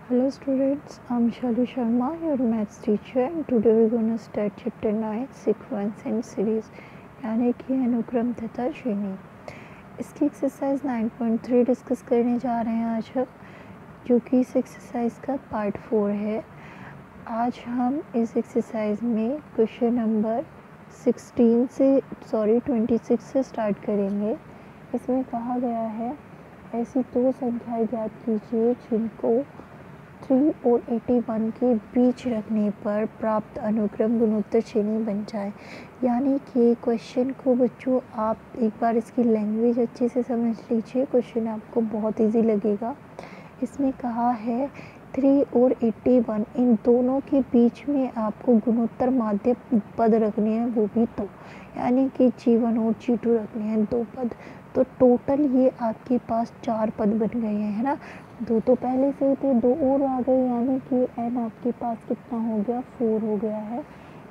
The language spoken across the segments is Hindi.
Hello students, I'm Shalu Sharma, your maths teacher, and today we're going to start chapter 9 sequence and series यानी कि अनुक्रम तथा श्रेणी। इसकी एक्सरसाइज 9.3 डिस्कस करने जा रहे हैं आज हम, जो कि इस एक्सरसाइज का पार्ट 4 है। आज हम इस एक्सरसाइज में क्वेश्चन नंबर 26 से स्टार्ट करेंगे। इसमें कहा गया है ऐसी दो संख्याएं ज्ञात कीजिए जिनको 3 और 81 के बीच रखने पर प्राप्त अनुक्रम गुणोत्तर श्रेणी बन जाए। यानी कि क्वेश्चन को बच्चों आप एक बार इसकी लैंग्वेज अच्छे से समझ लीजिए, क्वेश्चन आपको बहुत इजी लगेगा। इसमें कहा है 3 और 81 इन दोनों के बीच में आपको गुणोत्तर माध्य पद रखने हैं, वो भी दो, यानी कि G1 और G2 रखने हैं दो पद। तो टोटल ये आपके पास 4 पद बन गए हैं, है ना। दो तो पहले से ही थे, दो और आ गए, यानी कि n आपके पास कितना हो गया, 4 हो गया है।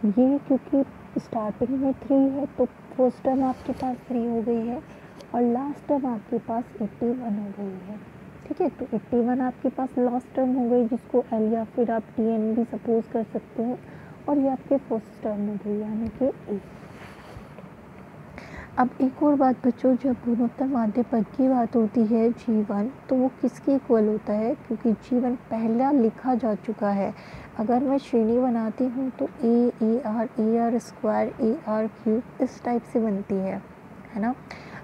ये क्योंकि स्टार्टिंग में 3 है तो फर्स्ट टर्म आपके पास 3 हो गई है और लास्ट टर्म आपके पास 81 हो गई है। ठीक है, तो 81 आपके पास लास्ट टर्म हो गई, जिसको L या फिर आप TN भी सपोज कर सकते हो, और ये आपके फर्स्ट टर्म हो गई, यानी कि A। अब एक और बात बच्चों, जब गुणोत्तर माध्य पद की बात होती है G1, तो वो किसके इक्वल होता है, क्योंकि G1 पहला लिखा जा चुका है। अगर मैं श्रेणी बनाती हूँ तो A R square AR cube इस टाइप से बनती है ना।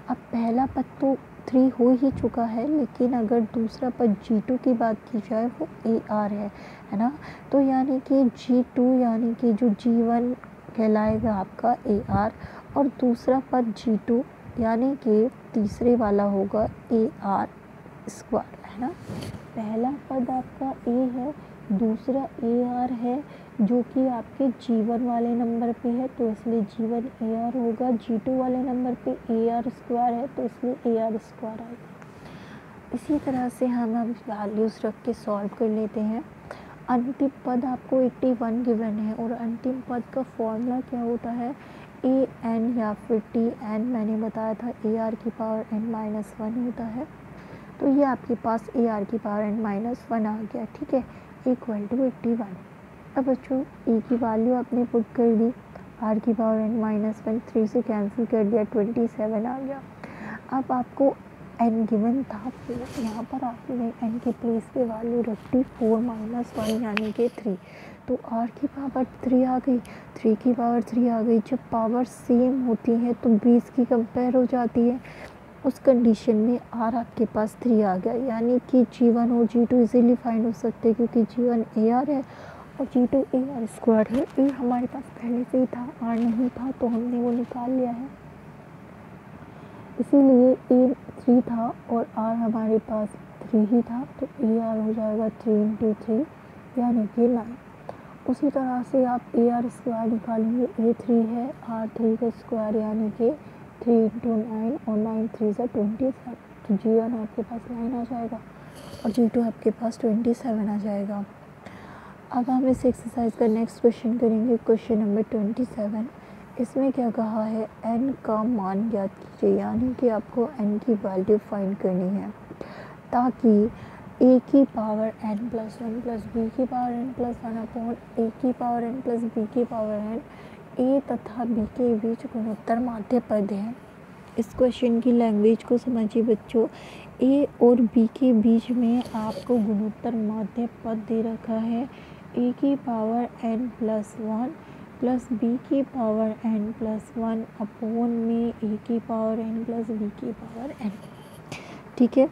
अब पहला पद तो 3 हो ही चुका है, लेकिन अगर दूसरा पद G2 की बात की जाए वो AR है ना। तो यानी कि G2 यानी कि जो G1 कहलाएगा आपका AR, और दूसरा पद G2 यानी कि तीसरे वाला होगा AR स्क्वायर, है ना। पहला पद आपका A है, दूसरा AR है, जो कि आपके G1 वाले नंबर पे है, तो इसलिए G1 AR होगा। G2 वाले नंबर पे AR स्क्वायर है, तो इसलिए AR स्क्वायर आएगा। इसी तरह से हम वैल्यूज़ रख के सॉल्व कर लेते हैं। अंतिम पद आपको 81 गिवन है, और अंतिम पद का फॉर्मूला क्या होता है, AN या फिर TN, मैंने बताया था AR की पावर n-1 होता है। तो ये आपके पास AR की पावर n-1 आ गया, ठीक है, इक्वल टू 81। अब बच्चों A की वैल्यू आपने पुट कर दी, R की पावर n-1 3 से कैंसिल कर दिया, 27 आ गया। अब आपको n गिवन था, यहाँ पर आपने n के प्लेस पे वैल्यू रख दी 4 - 1 यानी कि 3, तो r की पावर 3 आ गई, 3 की पावर 3 आ गई। जब पावर सेम होती है तो बेस की कंपेयर हो जाती है, उस कंडीशन में r आपके पास 3 आ गया, यानी कि G1 और G2 इजीली फाइंड हो सकते हैं, क्योंकि G1 AR है और G2 AR स्क्वायर है। A हमारे पास पहले से ही था, r नहीं था, तो हमने वो निकाल लिया है, इसीलिए A 3 था और R हमारे पास 3 ही था, तो AR हो जाएगा 3 × 3 यानी कि 9। उसी तरह से आप AR स्क्वायर निकालेंगे, A 3 है, R 3 का स्क्वायर यानी कि 3 × 9, और 9 3 से 27, तो G1 आपके पास 9 आ जाएगा और G2 आपके पास 27 आ जाएगा। अब हम इस एक्सरसाइज का नेक्स्ट क्वेश्चन करेंगे, क्वेश्चन नंबर 27। इसमें क्या कहा है, n का मान ज्ञात कीजिए, यानी कि आपको n की वैल्यू फाइंड करनी है, ताकि a की पावर n+1 + b की पावर n+1 अपॉन a की पावर n + b की पावर n a तथा b के बीच गुणोत्तर माध्य पद है। इस क्वेश्चन की लैंग्वेज को समझिए बच्चों, a और b के बीच में आपको गुणोत्तर माध्य पद दे रखा है, a की पावर n+1 प्लस b की पावर n+1 अपॉन में a की पावर n प्लस b की पावर n, ठीक है।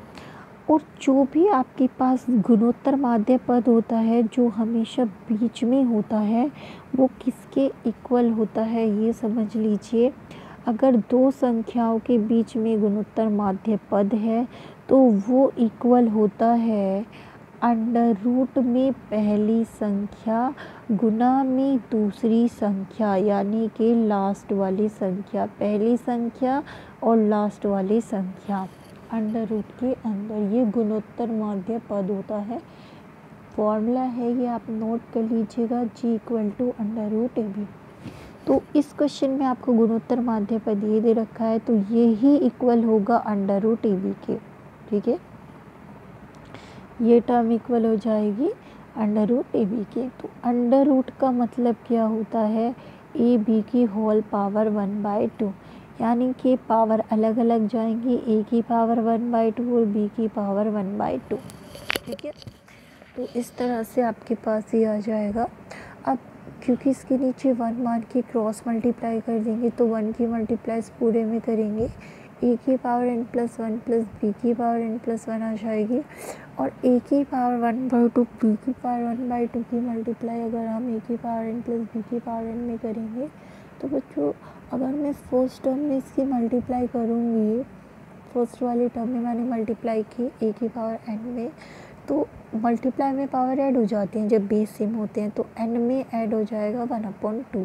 और जो भी आपके पास गुणोत्तर माध्य पद होता है, जो हमेशा बीच में होता है, वो किसके इक्वल होता है, ये समझ लीजिए। अगर दो संख्याओं के बीच में गुणोत्तर माध्य पद है तो वो इक्वल होता है अंडर रूट में पहली संख्या गुना में दूसरी संख्या, यानी कि लास्ट वाली संख्या, पहली संख्या और लास्ट वाली संख्या अंडर रूट के अंदर, ये गुणोत्तर माध्य पद होता है। फॉर्मूला है ये, आप नोट कर लीजिएगा, G = √AB। तो इस क्वेश्चन में आपको गुणोत्तर माध्य पद ये दे रखा है, तो ये ही इक्वल होगा √AB के, ठीक है। ये टर्म इक्वल हो जाएगी अंडर रूट ए बी के। तो अंडर रूट का मतलब क्या होता है, ए बी की होल पावर 1/2, यानी कि पावर अलग अलग जाएंगी, ए की पावर 1/2 और बी की पावर 1/2। ठीक है, तो इस तरह से आपके पास ये आ जाएगा। अब क्योंकि इसके नीचे 1 मान के क्रॉस मल्टीप्लाई कर देंगे तो 1 की मल्टीप्लाइज पूरे में करेंगे, ए की power n plus 1 plus b की पावर n प्लस 1 आ जाएगी, और ए की पावर 1/2 बी की पावर 1/2 की मल्टीप्लाई अगर हम ए की पावर n प्लस बी की पावर n में करेंगे तो बच्चों अगर मैं फर्स्ट टर्म में इसकी मल्टीप्लाई करूँगी, फर्स्ट वाली टर्म में मैंने मल्टीप्लाई की ए की पावर n में, तो मल्टीप्लाई में पावर ऐड हो जाती हैं जब बेस सेम होते हैं, तो n में ऐड हो जाएगा 1/2,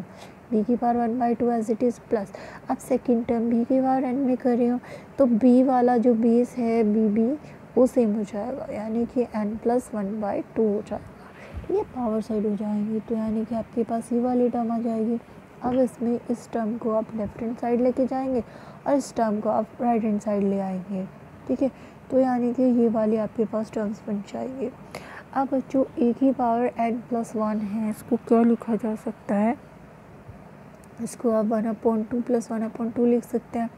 बी की power 1/2 as it is plus. अब सेकेंड टर्म बी की पावर n में कर रही हूँ तो बी वाला जो बेस है बी वो सेम हो जाएगा, यानी कि n प्लस 1/2 हो जाएगा। ये पावर साइड हो जाएंगी, तो यानी कि आपके पास ये वाली टर्म आ जाएगी। अब इसमें इस टर्म को आप लेफ्ट हैंड साइड लेके जाएंगे और इस टर्म को आप राइट हैंड साइड ले आएंगे। ठीक है, तो यानी कि ये वाली आपके पास टर्म्स बन जाएगी। अब जो ए की पावर n प्लस 1 है, इसको क्या लिखा जा सकता है, इसको आप 1/2 प्लस 1/2 लिख सकते हैं।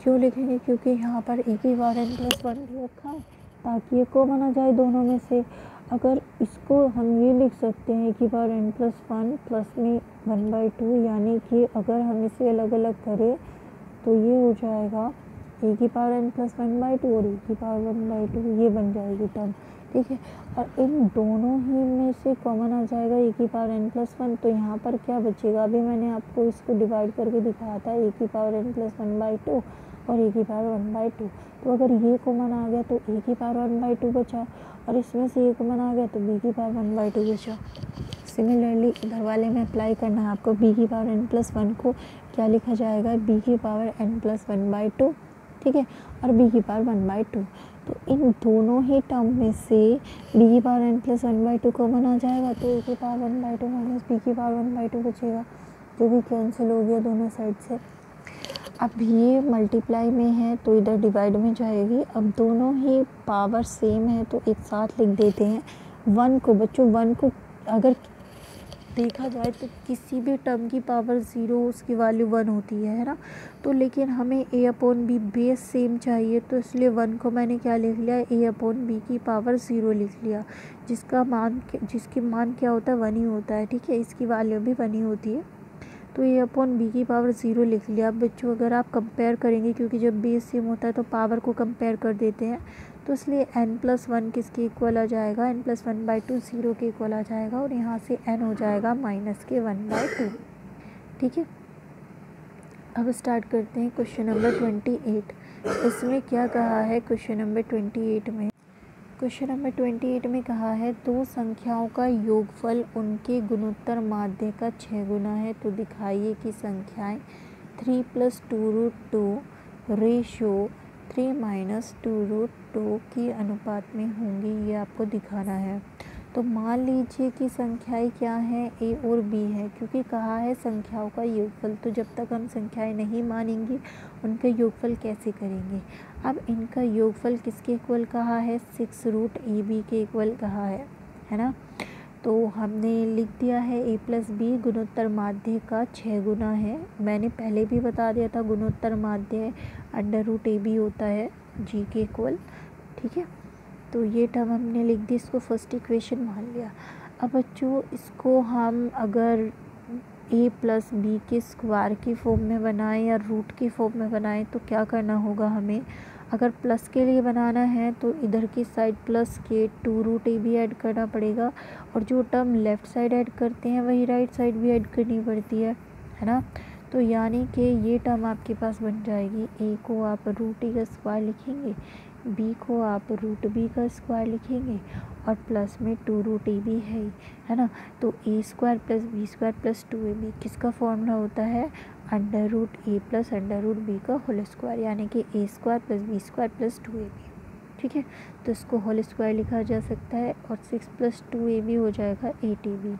क्यों लिखेंगे, क्योंकि यहाँ पर ए की पावर n प्लस 1 रखा है ताकि ये कॉमन आ जाए दोनों में से। अगर इसको हम ये लिख सकते हैं कि पावर n प्लस 1 प्लस में 1/2, यानी कि अगर हम इसे अलग अलग करें तो ये हो जाएगा ए की पावर n प्लस 1/2 और ए की पावर 1/2, ये बन जाएगी टर्म। ठीक है, और इन दोनों ही में से कॉमन आ जाएगा ए की पावर n प्लस 1, तो यहाँ पर क्या बचेगा, अभी मैंने आपको इसको डिवाइड करके दिखाया था, ए की पावर n प्लस 1/2 और ए की पावर 1/2। तो अगर ये कॉमन आ गया तो ए की पावर 1/2 बचा, और इसमें से ये कॉमन आ गया तो बी की पावर 1/2 बचा। सिमिलरली इधर वाले में अप्लाई करना है आपको, बी की पावर n प्लस 1 को क्या लिखा जाएगा, बी की पावर n प्लस 1/2। ठीक है, और बी की पावर 1/2, तो इन दोनों ही टर्म में से बी की पावर n प्लस 1/2 कॉमन आ जाएगा, तो ए की पावर 1/2 माइनस बी की पावर 1/2 बचेगा, जो भी कैंसिल हो गया दोनों साइड से। अब ये मल्टीप्लाई में है तो इधर डिवाइड में जाएगी। अब दोनों ही पावर सेम है तो एक साथ लिख देते हैं। 1 को बच्चों 1 को अगर देखा जाए तो किसी भी टर्म की पावर 0 उसकी वैल्यू 1 होती है ना, तो लेकिन हमें a upon b base same चाहिए, तो इसलिए 1 को मैंने क्या लिख लिया, a अपॉन बी की पावर 0 लिख लिया, जिसकी मान क्या होता है 1 ही होता है। ठीक है, इसकी वैल्यू भी 1 ही होती है, तो a अपॉन बी की पावर 0 लिख लिया। अब बच्चों अगर आप कंपेयर करेंगे, क्योंकि जब बेस सेम होता है तो पावर को कंपेयर कर देते हैं, तो इसलिए n प्लस 1 किसके इक्वल आ जाएगा, n प्लस 1/2 0 के इक्वल आ जाएगा, और यहाँ से n हो जाएगा माइनस के 1/2। ठीक है, अब स्टार्ट करते हैं क्वेश्चन नंबर 28। इसमें क्या कहा है क्वेश्चन नंबर 28 में, क्वेश्चन नंबर 28 में कहा है दो संख्याओं का योगफल उनके गुणोत्तर माध्य का 6 गुना है, तो दिखाइए कि संख्याएं 3 + 2√2 रेशियो 3 - 2√2 की अनुपात में होंगी, ये आपको दिखाना है। तो मान लीजिए कि संख्याएं क्या हैं, ए और बी है, क्योंकि कहा है संख्याओं का योगफल, तो जब तक हम संख्याएं नहीं मानेंगे उनका योगफल कैसे करेंगे। अब इनका योगफल किसके इक्वल कहा है, 6√ab के इक्वल कहा है ना। तो हमने लिख दिया है a + b गुणोत्तर माध्य का 6 गुना है। मैंने पहले भी बता दिया था गुणोत्तर माध्य √ab होता है g के इक्वल। ठीक है, तो ये टर्म हमने लिख दी, इसको फर्स्ट इक्वेशन मान लिया। अब बच्चों इसको हम अगर a + b के स्क्वायर की फॉर्म में बनाएं या रूट की फॉर्म में बनाएं तो क्या करना होगा हमें, अगर प्लस के लिए बनाना है तो इधर की साइड प्लस के 2√ab ऐड करना पड़ेगा, और जो टर्म लेफ़्ट साइड ऐड करते हैं वही राइट साइड भी ऐड करनी पड़ती है ना। तो यानी कि ये टर्म आपके पास बन जाएगी, a को आप √a का स्क्वायर लिखेंगे, b को आप √b का स्क्वायर लिखेंगे, और प्लस में 2√ab है ना। तो a² + b² + 2ab किसका फॉर्मूला होता है, √a + √b का होल स्क्वायर, यानी कि a² + b² + 2ab। ठीक है, तो इसको होल स्क्वायर लिखा जा सकता है, और 6 + 2ab हो जाएगा 8ab।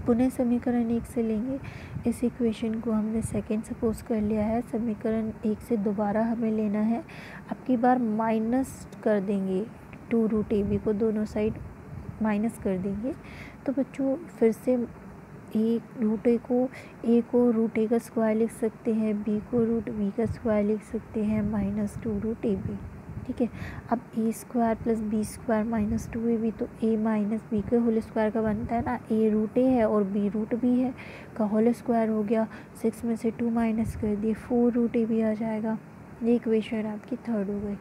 पुनः समीकरण 1 से लेंगे, इस इक्वेशन को हमने सेकंड सपोज कर लिया है, समीकरण 1 से दोबारा हमें लेना है। अब की बार माइनस कर देंगे टू रूट ए बी को दोनों साइड माइनस कर देंगे तो बच्चों फिर से रूट ए को रूट ए का स्क्वायर लिख सकते हैं, बी को रूट बी का स्क्वायर लिख सकते हैं minus two root A B. ठीक है, अब A square plus B square minus two A B, तो ए माइनस बी के होल स्क्वायर का बनता है ना, ए रूट ए है और बी रूट बी है का होल स्क्वायर हो गया। 6 में से 2 माइनस कर दिए, 4 रूट ए बी आ जाएगा। ये इक्वेशन आपकी थर्ड हो गई।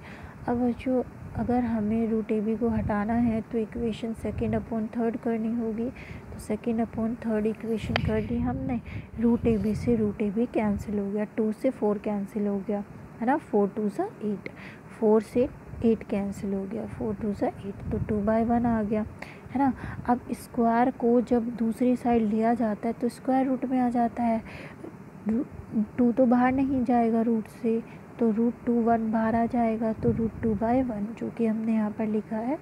अब बच्चों अगर हमें रूट ए बी को हटाना है तो इक्वेशन सेकेंड अपॉन थर्ड करनी होगी, तो सेकेंड अपॉन थर्ड इक्वेशन कर दी हमने। रूट ए बी से रूट ए बी कैंसिल हो गया, 2 से 4 कैंसिल हो गया है ना, 4 2 सा 8, 4 से 8 कैंसिल हो गया, 4 2 सा 8, तो 2/1 आ गया है ना। अब स्क्वायर को जब दूसरी साइड लिया जाता है तो स्क्वायर रूट में आ जाता है, 2 तो बाहर नहीं जाएगा रूट से, तो रूट 2 1 बाहर आ जाएगा, तो रूट 2/1 जो कि हमने यहाँ पर लिखा है।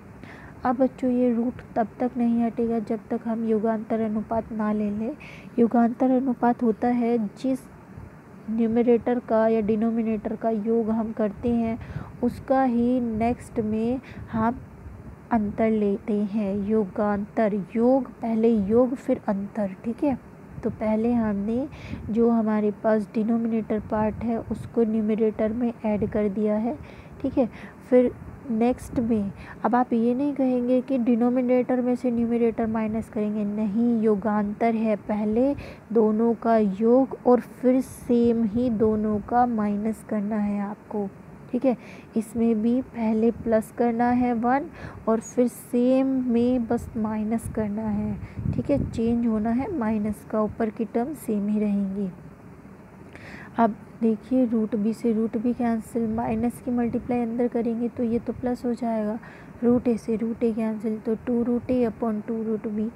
अब बच्चों ये रूट तब तक नहीं हटेगा जब तक हम युगांतर अनुपात ना ले लें। युगांतर अनुपात होता है जिस न्यूमरेटर का या डिनोमिनेटर का योग हम करते हैं उसका ही नेक्स्ट में हम अंतर लेते हैं। योगांतर, योग पहले योग फिर अंतर। ठीक है, तो पहले हमने जो हमारे पास डिनोमिनेटर पार्ट है उसको न्यूमरेटर में ऐड कर दिया है। ठीक है, फिर नेक्स्ट में अब आप ये नहीं कहेंगे कि डिनोमिनेटर में से न्यूमरेटर माइनस करेंगे, नहीं, योगांतर है, पहले दोनों का योग और फिर सेम ही दोनों का माइनस करना है आपको। ठीक है, इसमें भी पहले प्लस करना है 1 और फिर सेम में बस माइनस करना है। ठीक है, चेंज होना है माइनस का, ऊपर की टर्म सेम ही रहेंगी। अब देखिए रूट बी से रूट बी कैंसिल, माइनस की मल्टीप्लाई अंदर करेंगे तो ये तो प्लस हो जाएगा, रूट ए से रूट ए कैंसिल, तो 2 रूट ए अपॉन 2 रूट बी।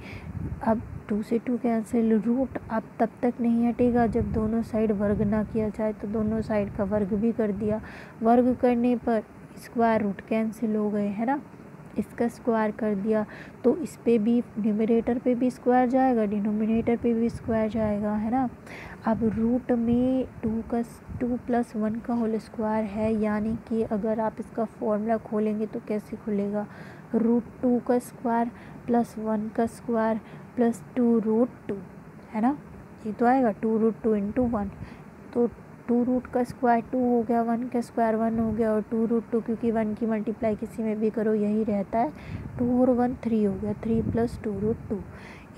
अब 2 से 2 कैंसिल, रूट अब तब तक नहीं हटेगा जब दोनों साइड वर्ग ना किया जाए, तो दोनों साइड का वर्ग भी कर दिया। वर्ग करने पर स्क्वायर रूट कैंसिल हो गए है ना, इसका स्क्वायर कर दिया तो इस पे भी न्यूमरेटर पे भी स्क्वायर जाएगा, डिनोमिनेटर पे भी स्क्वायर जाएगा है ना। अब रूट में 2 + 1 का होल स्क्वायर है, यानी कि अगर आप इसका फॉर्मूला खोलेंगे तो कैसे खुलेगा, √2 का स्क्वायर प्लस 1 का स्क्वायर प्लस 2 √2 है ना, ये तो आएगा 2 √2 × 1, तो 2 रूट का स्क्वायर 2 हो गया, 1 का स्क्वायर 1 हो गया, और 2 √2 क्योंकि 1 की मल्टीप्लाई किसी में भी करो यही रहता है, 2 और 1 3 हो गया, 3 + 2 √2।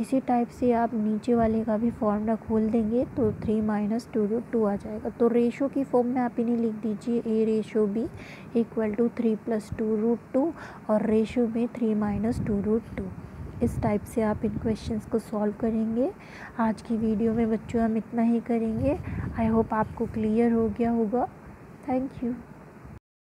इसी टाइप से आप नीचे वाले का भी फॉर्मूला खोल देंगे तो 3 - 2 √2 आ जाएगा। तो रेशो की फॉर्म में आप इन्हें लिख दीजिए, A/B = 3 + 2 √2 और रेशो में 3 - 2 √2। इस टाइप से आप इन क्वेश्चंस को सॉल्व करेंगे। आज की वीडियो में बच्चों हम इतना ही करेंगे। आई होप आपको क्लियर हो गया होगा। Thank you.